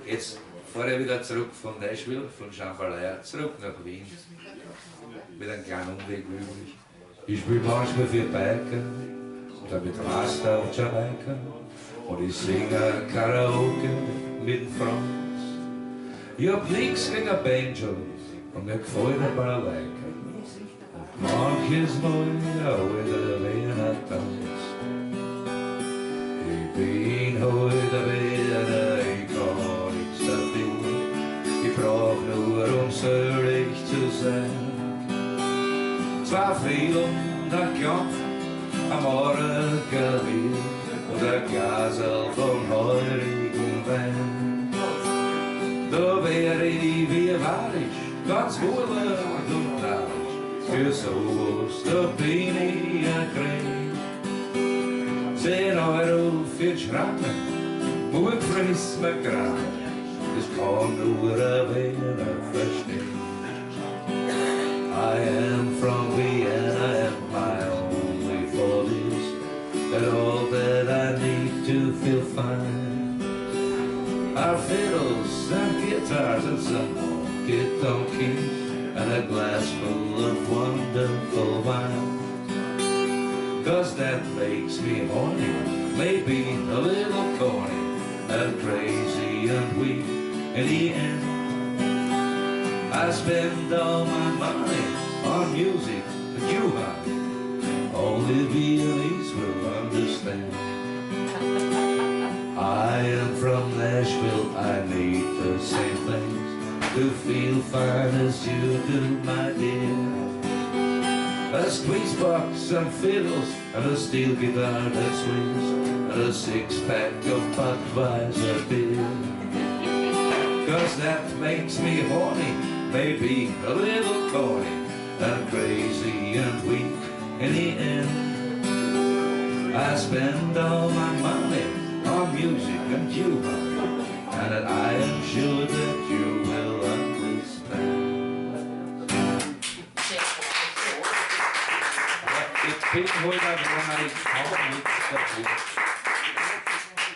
Jetzt fahre ich wieder zurück von Nashville, von Chamberlain, zurück nach Wien. Mit einem kleinen Umweg übrig. Ich spiele manchmal für Biker oder mit Rasta und Jamaika. Und ich singe Karaoke mit dem Franz. Ich hab nix gegen ein Banjo und mir gefällt ein Balalaika. Und manches Mal auch wieder ein Tanz. Ich bin heute wieder, ich kann nichts dafür. Ich brauch nur, um selig zu sein. Zwei Frieden, ein Kampf, ein Morgenklavier und ein Glasl von heurigen Wein. Da wär ich, wie war ich, ganz wohl und traurig. Für sowas, da bin ich ein Krieg. 10 Euro für die Schranke, Mut frisst mir grad, das kann nur ein Wiener verstehen. I am from Vienna and my only fault is that all that I need to feel fine are fiddles and guitars and some honky-tonkies and a glass full of wonderful wine. 'Cause that makes me horny, maybe a little corny and crazy and weak in the end. I spend all my money on music that you have. Only Viennese will understand. I am from Nashville, I need the same things to feel fine as you do, my dear. A squeeze box and fiddles and a steel guitar that swings and a 6-pack of Budweiser beer. 'Cause that makes me horny, maybe a little corny and crazy and weak in the end. I spend all my money on music and you, and that I am sure that you will understand. Ich bin heute aber noch nicht